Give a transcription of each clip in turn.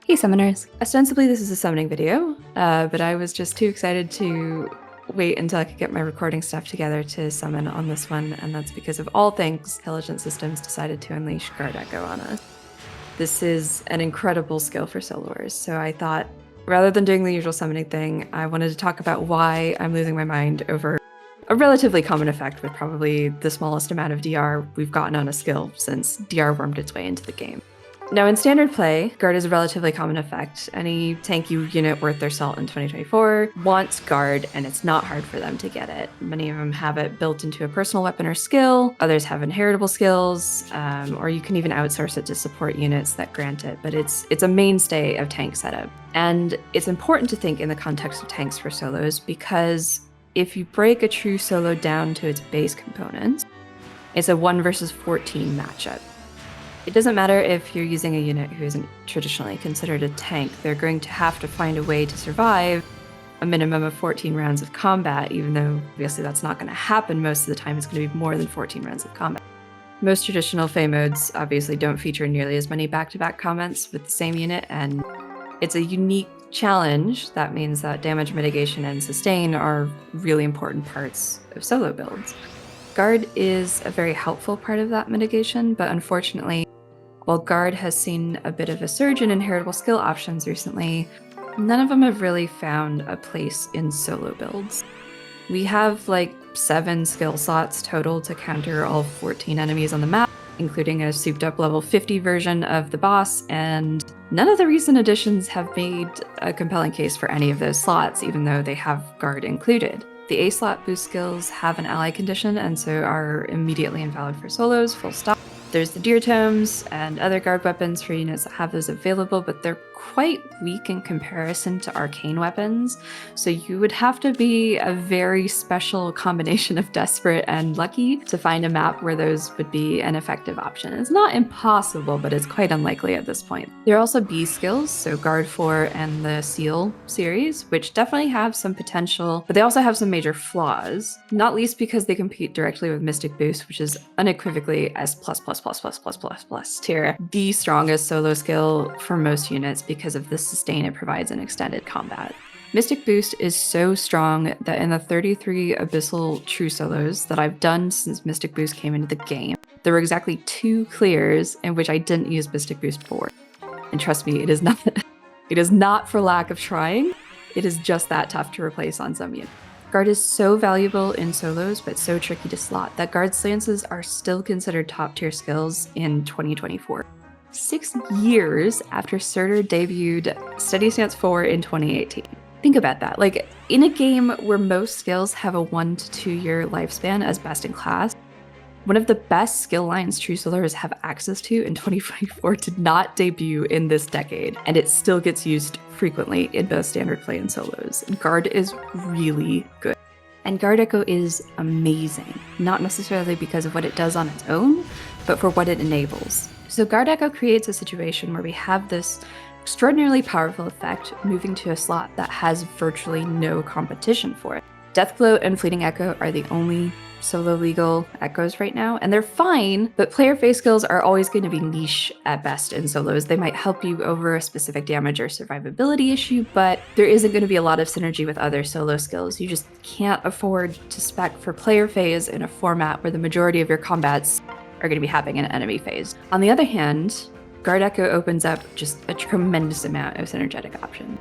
Hey summoners! Ostensibly this is a summoning video, but I was just too excited to wait until I could get my recording stuff together to summon on this one, and that's because of all things, Intelligent Systems decided to unleash Guard Echo on us. This is an incredible skill for soloers, so I thought, rather than doing the usual summoning thing, I wanted to talk about why I'm losing my mind over a relatively common effect with probably the smallest amount of DR we've gotten on a skill since DR wormed its way into the game. Now, in standard play, Guard is a relatively common effect. Any tank unit worth their salt in 2024 wants Guard, and it's not hard for them to get it. Many of them have it built into a personal weapon or skill, others have inheritable skills, or you can even outsource it to support units that grant it, but it's a mainstay of tank setup. And it's important to think in the context of tanks for solos, because if you break a true solo down to its base components, it's a 1 versus 14 matchup. It doesn't matter if you're using a unit who isn't traditionally considered a tank, they're going to have to find a way to survive a minimum of 14 rounds of combat, even though obviously that's not going to happen most of the time. It's going to be more than 14 rounds of combat. Most traditional FE modes obviously don't feature nearly as many back-to-back comments with the same unit, and it's a unique challenge. That means that damage mitigation and sustain are really important parts of solo builds. Guard is a very helpful part of that mitigation, but unfortunately, while Guard has seen a bit of a surge in inheritable skill options recently, none of them have really found a place in solo builds. We have like 7 skill slots total to counter all 14 enemies on the map, including a souped up level 50 version of the boss, and none of the recent additions have made a compelling case for any of those slots, even though they have Guard included. The A slot boost skills have an ally condition and so are immediately invalid for solos, full stop. There's the Deer Tomes and other guard weapons for units that have those available, but they're quite weak in comparison to arcane weapons, so you would have to be a very special combination of desperate and lucky to find a map where those would be an effective option. It's not impossible, but it's quite unlikely at this point. There are also B skills, so Guard 4 and the Seal series, which definitely have some potential, but they also have some major flaws, not least because they compete directly with Mystic Boost, which is unequivocally S+++ tier, the strongest solo skill for most units because of the sustain it provides in extended combat. Mystic Boost is so strong that in the 33 Abyssal true solos that I've done since Mystic Boost came into the game, there were exactly 2 clears in which I didn't use Mystic Boost for. And trust me, it is not for lack of trying, it is just that tough to replace on some units. Guard is so valuable in solos, but so tricky to slot, that Guard stances are still considered top-tier skills in 2024. 6 years after Surtur debuted Steady Stance 4 in 2018. Think about that. Like, in a game where most skills have a 1 to 2 year lifespan as best in class, one of the best skill lines true solars have access to in 2024 did not debut in this decade, and it still gets used frequently in both standard play and solos. Guard is really good. And Guard Echo is amazing, not necessarily because of what it does on its own, but for what it enables. So Guard Echo creates a situation where we have this extraordinarily powerful effect moving to a slot that has virtually no competition for it. Deathglow and Fleeting Echo are the only solo legal echoes right now, and they're fine, but player phase skills are always going to be niche at best in solos. They might help you over a specific damage or survivability issue, but there isn't going to be a lot of synergy with other solo skills. You just can't afford to spec for player phase in a format where the majority of your combats are going to be happening in enemy phase. On the other hand, Guard Echo opens up just a tremendous amount of synergetic options.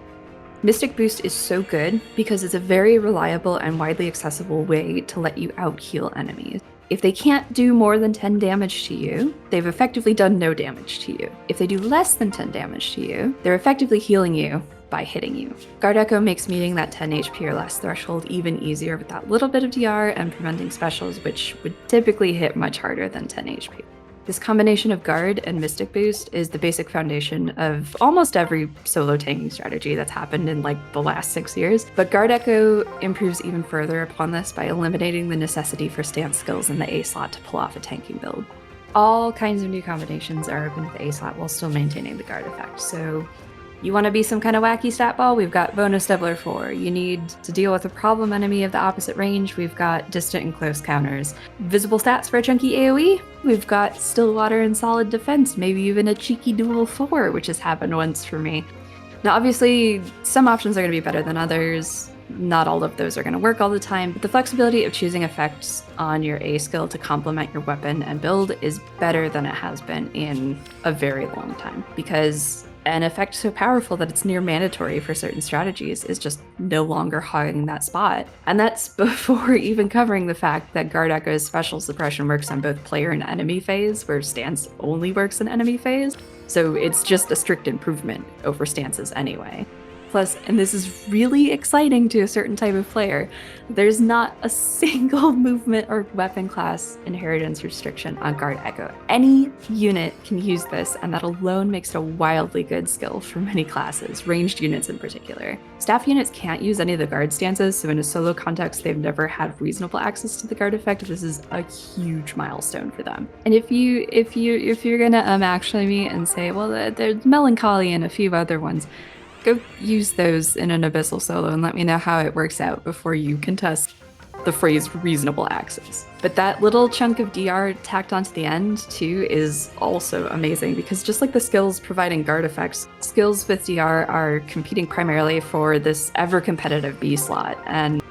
Mystic Boost is so good because it's a very reliable and widely accessible way to let you out-heal enemies. If they can't do more than 10 damage to you, they've effectively done no damage to you. If they do less than 10 damage to you, they're effectively healing you by hitting you. Guard Echo makes meeting that 10 HP or less threshold even easier with that little bit of DR and preventing specials, which would typically hit much harder than 10 HP. This combination of Guard and Mystic Boost is the basic foundation of almost every solo tanking strategy that's happened in like the last 6 years, but Guard Echo improves even further upon this by eliminating the necessity for stance skills in the A slot to pull off a tanking build. All kinds of new combinations are open to the A slot while still maintaining the Guard effect, so You want to be some kind of wacky stat ball? We've got bonus doubler 4. You need to deal with a problem enemy of the opposite range? We've got distant and close counters. Visible stats for a chunky AoE? We've got still water and solid defense, maybe even a cheeky dual 4, which has happened once for me. Now obviously, some options are going to be better than others. Not all of those are going to work all the time, but the flexibility of choosing effects on your A skill to complement your weapon and build is better than it has been in a very long time, because an effect so powerful that it's near mandatory for certain strategies is just no longer hogging that spot. And that's before even covering the fact that Guard Echo's special suppression works on both player and enemy phase, where stance only works in enemy phase. So it's just a strict improvement over stances anyway. Plus, and this is really exciting to a certain type of player, there's not a single movement or weapon class inheritance restriction on Guard Echo. Any unit can use this, and that alone makes it a wildly good skill for many classes, ranged units in particular. Staff units can't use any of the guard stances, so in a solo context, they've never had reasonable access to the guard effect. This is a huge milestone for them. And if you're gonna actually meet and say, well, there's Melancholy and a few other ones, go use those in an Abyssal solo and let me know how it works out before you contest the phrase reasonable access. But that little chunk of DR tacked onto the end too is also amazing, because just like the skills providing guard effects, skills with DR are competing primarily for this ever competitive B slot. And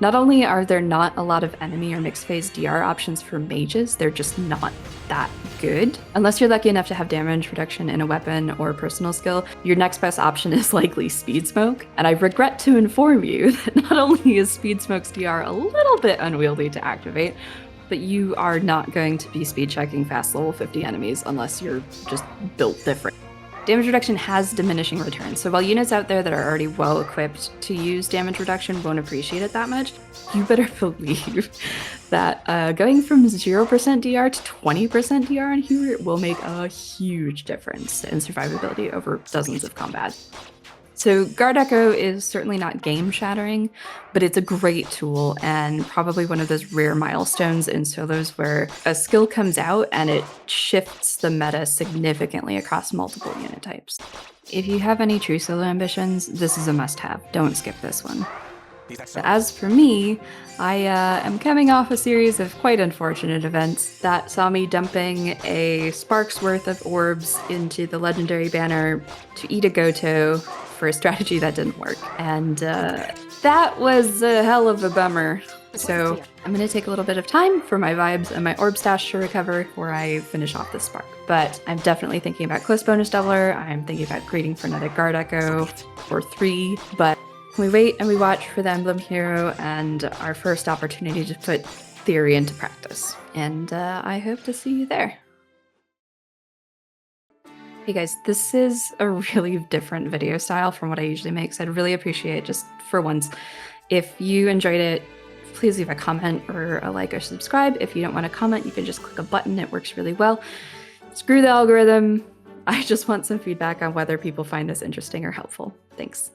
not only are there not a lot of enemy or mixed phase DR options for mages, they're just not that good. Unless you're lucky enough to have damage reduction in a weapon or a personal skill, your next best option is likely Speed Smoke. And I regret to inform you that not only is Speed Smoke's DR a little bit unwieldy to activate, but you are not going to be speed checking fast level 50 enemies unless you're just built different. Damage reduction has diminishing returns, so while units out there that are already well equipped to use damage reduction won't appreciate it that much, you better believe that going from 0% DR to 20% DR on Hubert will make a huge difference in survivability over dozens of combat. So Guard Echo is certainly not game-shattering, but it's a great tool and probably one of those rare milestones in solos where a skill comes out and it shifts the meta significantly across multiple unit types. If you have any true solo ambitions, this is a must-have. Don't skip this one. As for me, I am coming off a series of quite unfortunate events that saw me dumping a spark's worth of orbs into the legendary banner to eat a Gotoh for a strategy that didn't work. And that was a hell of a bummer. So I'm going to take a little bit of time for my vibes and my orb stash to recover before I finish off this spark. But I'm definitely thinking about close bonus doubler. I'm thinking about grading for another Guard Echo or 3, but we wait and we watch for the Emblem hero and our first opportunity to put theory into practice. And I hope to see you there. Hey guys, this is a really different video style from what I usually make, so I'd really appreciate, just for once, if you enjoyed it, please leave a comment or a like or subscribe. If you don't want to comment, you can just click a button. It works really well. Screw the algorithm. I just want some feedback on whether people find this interesting or helpful. Thanks.